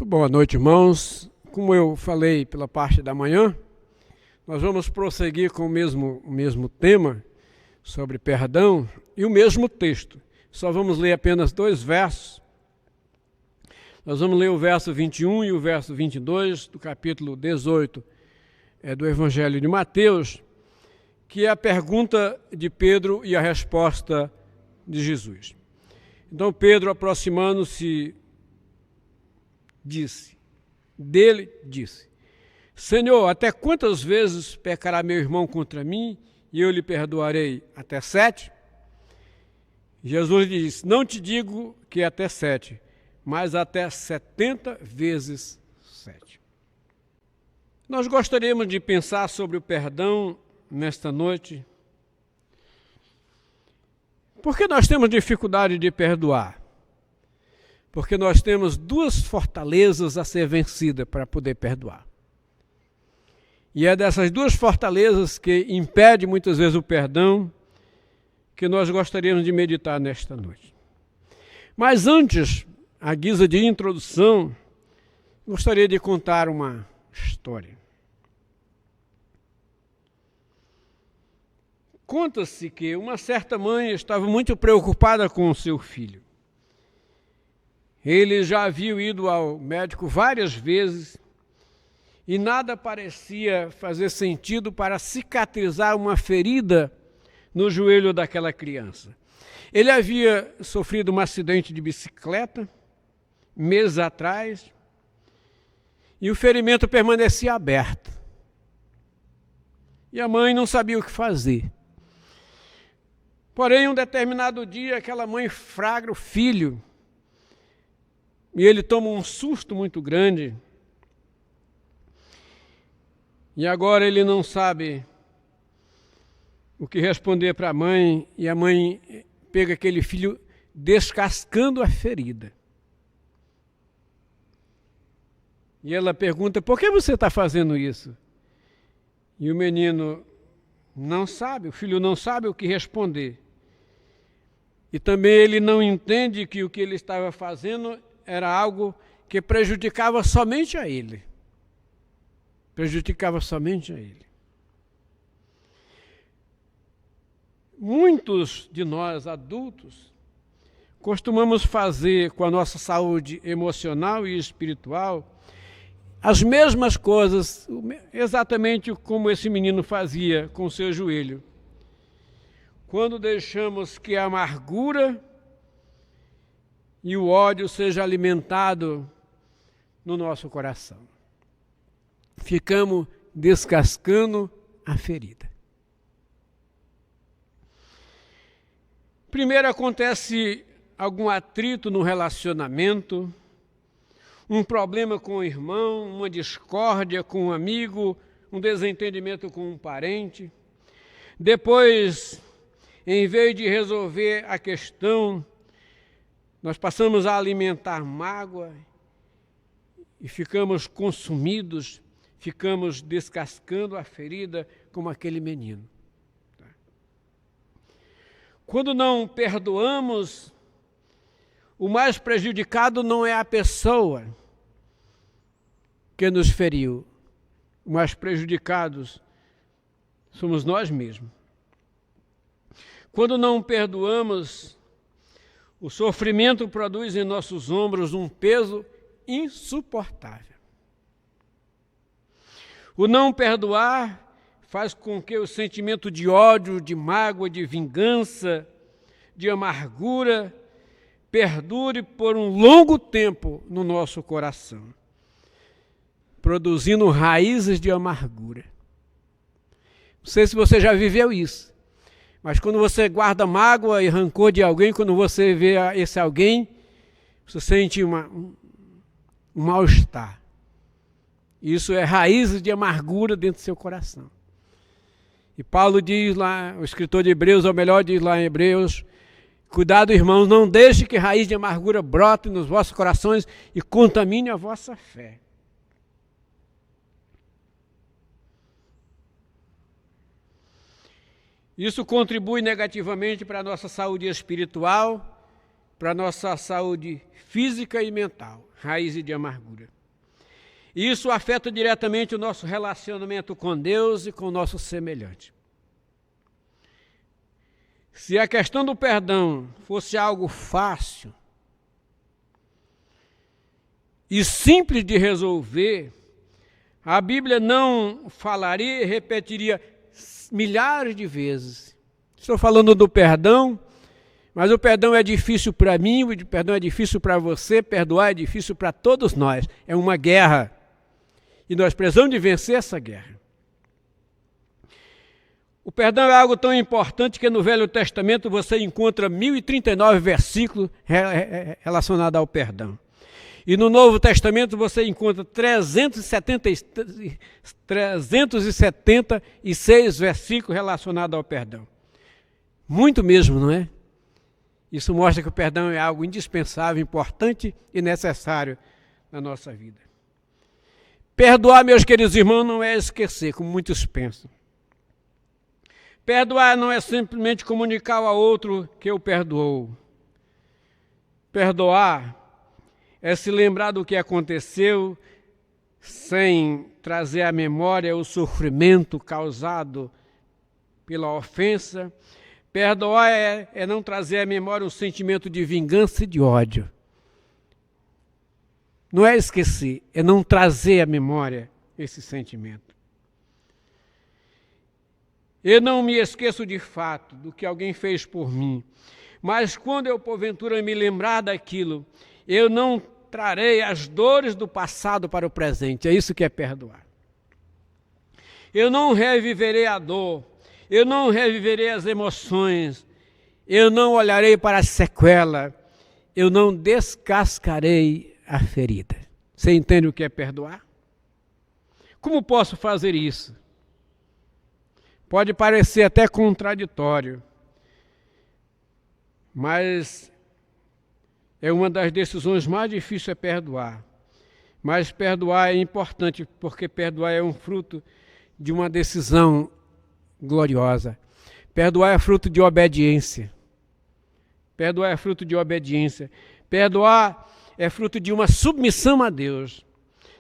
Muito boa noite, irmãos. Como eu falei pela parte da manhã, nós vamos prosseguir com o mesmo tema sobre perdão e o mesmo texto. Só vamos ler apenas 2 versos. Nós vamos ler o verso 21 e o verso 22 do capítulo 18 do Evangelho de Mateus, que é a pergunta de Pedro e a resposta de Jesus. Então Pedro, aproximando-se, disse: Senhor, até quantas vezes pecará meu irmão contra mim e eu lhe perdoarei? Até 7? Jesus lhe disse: não te digo que até 7, mas até 70 vezes 7. Nós gostaríamos de pensar sobre o perdão nesta noite. Por que nós temos dificuldade de perdoar? Porque nós temos 2 fortalezas a ser vencidas para poder perdoar. E é dessas 2 fortalezas que impede muitas vezes o perdão que nós gostaríamos de meditar nesta noite. Mas antes, à guisa de introdução, gostaria de contar uma história. Conta-se que uma certa mãe estava muito preocupada com o seu filho. Ele já havia ido ao médico várias vezes e nada parecia fazer sentido para cicatrizar uma ferida no joelho daquela criança. Ele havia sofrido um acidente de bicicleta meses atrás e o ferimento permanecia aberto. E a mãe não sabia o que fazer. Porém, um determinado dia, aquela mãe flagra o filho e ele toma um susto muito grande. E agora ele não sabe o que responder para a mãe, e a mãe pega aquele filho descascando a ferida. E ela pergunta: por que você está fazendo isso? E o menino não sabe, o filho não sabe o que responder. E também ele não entende que o que ele estava fazendo era algo que prejudicava somente a ele. Prejudicava somente a ele. Muitos de nós, adultos, costumamos fazer com a nossa saúde emocional e espiritual as mesmas coisas, exatamente como esse menino fazia com o seu joelho. Quando deixamos que a amargura e o ódio seja alimentado no nosso coração, ficamos descascando a ferida. Primeiro acontece algum atrito no relacionamento, um problema com o irmão, uma discórdia com um amigo, um desentendimento com um parente. Depois, em vez de resolver a questão, nós passamos a alimentar mágoa e ficamos consumidos, ficamos descascando a ferida como aquele menino. Quando não perdoamos, o mais prejudicado não é a pessoa que nos feriu. Os mais prejudicados somos nós mesmos. Quando não perdoamos, o sofrimento produz em nossos ombros um peso insuportável. O não perdoar faz com que o sentimento de ódio, de mágoa, de vingança, de amargura, perdure por um longo tempo no nosso coração, produzindo raízes de amargura. Não sei se você já viveu isso, mas quando você guarda mágoa e rancor de alguém, quando você vê esse alguém, você sente um mal-estar. Isso é raízes de amargura dentro do seu coração. E Paulo diz lá, o escritor de Hebreus, ou melhor, diz lá em Hebreus: cuidado, irmãos, não deixe que raiz de amargura brote nos vossos corações e contamine a vossa fé. Isso contribui negativamente para a nossa saúde espiritual para a nossa saúde física e mental, raiz de amargura. E isso afeta diretamente o nosso relacionamento com Deus e com o nosso semelhante. Se a questão do perdão fosse algo fácil e simples de resolver, a Bíblia não falaria e repetiria milhares de vezes. Estou falando do perdão, mas o perdão é difícil para mim, o perdão é difícil para você, perdoar é difícil para todos nós. É uma guerra. E nós precisamos de vencer essa guerra. O perdão é algo tão importante que no Velho Testamento você encontra 1039 versículos relacionados ao perdão. E no Novo Testamento você encontra 376 versículos relacionados ao perdão. Muito mesmo, não é? Isso mostra que o perdão é algo indispensável, importante e necessário na nossa vida. Perdoar, meus queridos irmãos, não é esquecer, como muitos pensam. Perdoar não é simplesmente comunicar ao outro que o perdoou. Perdoar é se lembrar do que aconteceu sem trazer à memória o sofrimento causado pela ofensa. Perdoar é não trazer à memória o sentimento de vingança e de ódio. Não é esquecer, é não trazer à memória esse sentimento. Eu não me esqueço de fato do que alguém fez por mim, mas quando eu porventura me lembrar daquilo, eu não trarei as dores do passado para o presente. É isso que é perdoar. Eu não reviverei a dor, eu não reviverei as emoções, eu não olharei para a sequela, eu não descascarei a ferida. Você entende o que é perdoar? Como posso fazer isso? Pode parecer até contraditório, mas é uma das decisões mais difíceis é perdoar. Mas perdoar é importante, porque perdoar é um fruto de uma decisão gloriosa. Perdoar é fruto de obediência. Perdoar é fruto de obediência. Perdoar é fruto de uma submissão a Deus.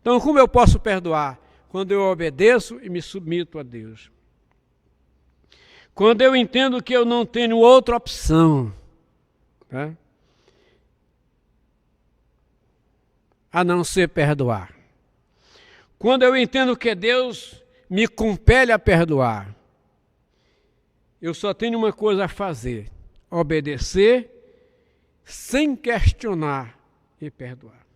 Então, como eu posso perdoar? Quando eu obedeço e me submeto a Deus. Quando eu entendo que eu não tenho outra opção, tá? A não ser perdoar. Quando eu entendo que Deus me compele a perdoar, eu só tenho uma coisa a fazer: obedecer sem questionar e perdoar.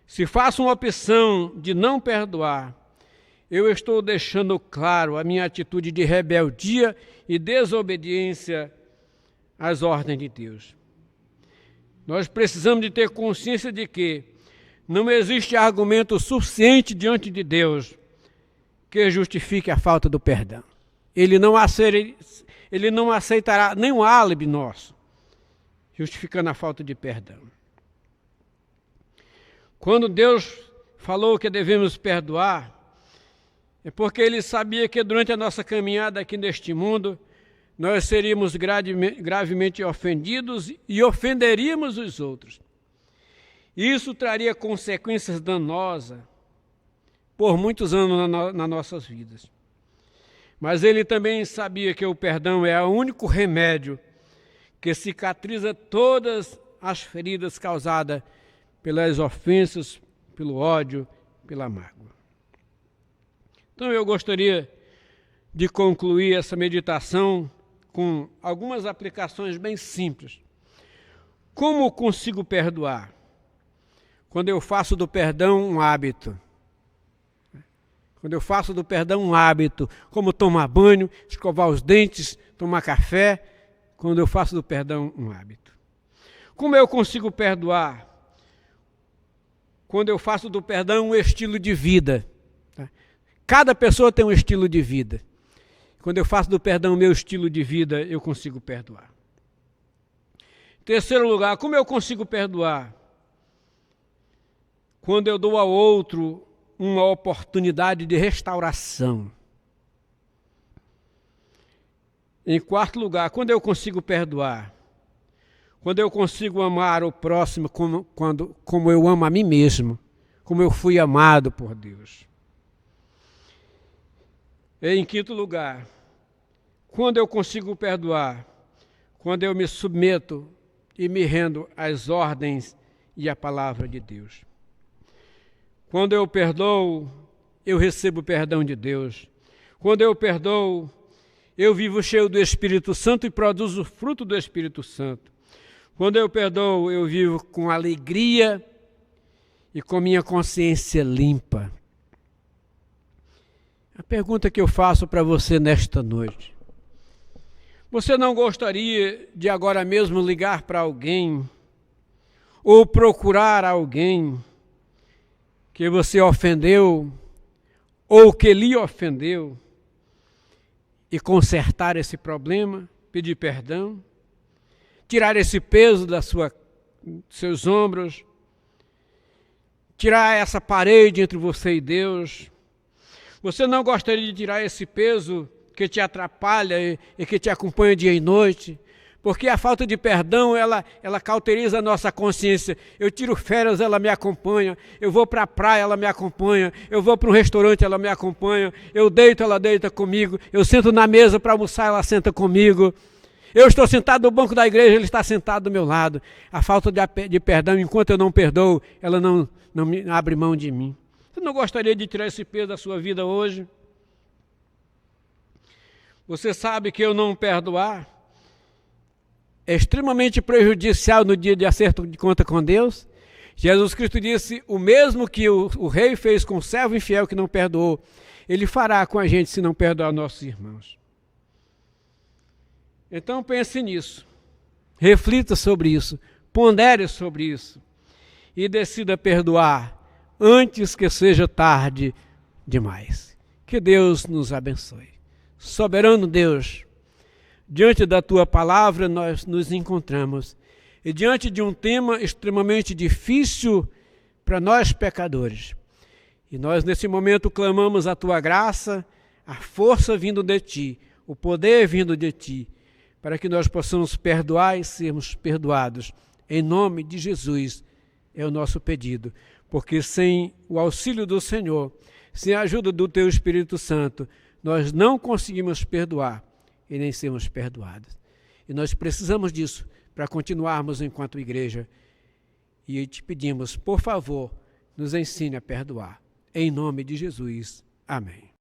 Se faço uma opção de não perdoar, eu estou deixando claro a minha atitude de rebeldia e desobediência às ordens de Deus. Nós precisamos de ter consciência de que não existe argumento suficiente diante de Deus que justifique a falta do perdão. Ele não aceitará nenhum álibi nosso, justificando a falta de perdão. Quando Deus falou que devemos perdoar, é porque Ele sabia que durante a nossa caminhada aqui neste mundo, nós seríamos gravemente ofendidos e ofenderíamos os outros. Isso traria consequências danosas por muitos anos nas nossas vidas. Mas Ele também sabia que o perdão é o único remédio que cicatriza todas as feridas causadas pelas ofensas, pelo ódio, pela mágoa. Então eu gostaria de concluir essa meditação com algumas aplicações bem simples. Como consigo perdoar? Quando eu faço do perdão um hábito. Quando eu faço do perdão um hábito, como tomar banho, escovar os dentes, tomar café, quando eu faço do perdão um hábito. Como eu consigo perdoar? Quando eu faço do perdão um estilo de vida. Cada pessoa tem um estilo de vida. Quando eu faço do perdão meu estilo de vida, eu consigo perdoar. Em terceiro lugar, como eu consigo perdoar? Quando eu dou ao outro uma oportunidade de restauração. Em quarto lugar, quando eu consigo perdoar? Quando eu consigo amar o próximo como eu amo a mim mesmo, como eu fui amado por Deus. E em quinto lugar, quando eu consigo perdoar, quando eu me submeto e me rendo às ordens e à palavra de Deus. Quando eu perdoo, eu recebo o perdão de Deus. Quando eu perdoo, eu vivo cheio do Espírito Santo e produzo o fruto do Espírito Santo. Quando eu perdoo, eu vivo com alegria e com minha consciência limpa. A pergunta que eu faço para você nesta noite: você não gostaria de agora mesmo ligar para alguém ou procurar alguém que você ofendeu ou que lhe ofendeu e consertar esse problema, pedir perdão, tirar esse peso dos seus ombros, tirar essa parede entre você e Deus? Você não gostaria de tirar esse peso que te atrapalha e que te acompanha dia e noite? Porque a falta de perdão, ela cauteriza a nossa consciência. Eu tiro férias, ela me acompanha. Eu vou para a praia, ela me acompanha. Eu vou para um restaurante, ela me acompanha. Eu deito, ela deita comigo. Eu sento na mesa para almoçar, ela senta comigo. Eu estou sentado no banco da igreja, ele está sentado do meu lado. A falta de perdão, enquanto eu não perdoo, ela não me abre mão de mim. Você não gostaria de tirar esse peso da sua vida hoje? Você sabe que eu não perdoar é extremamente prejudicial no dia de acerto de conta com Deus? Jesus Cristo disse: o mesmo que o rei fez com o servo infiel que não perdoou, ele fará com a gente se não perdoar nossos irmãos. Então pense nisso, reflita sobre isso, pondere sobre isso e decida perdoar antes que seja tarde demais. Que Deus nos abençoe. Soberano Deus, diante da Tua palavra nós nos encontramos e diante de um tema extremamente difícil para nós pecadores. E nós nesse momento clamamos a Tua graça, a força vindo de Ti, o poder vindo de Ti, para que nós possamos perdoar e sermos perdoados. Em nome de Jesus é o nosso pedido, porque sem o auxílio do Senhor, sem a ajuda do Teu Espírito Santo, nós não conseguimos perdoar e nem sermos perdoados. E nós precisamos disso para continuarmos enquanto igreja. E te pedimos, por favor, nos ensine a perdoar. Em nome de Jesus. Amém.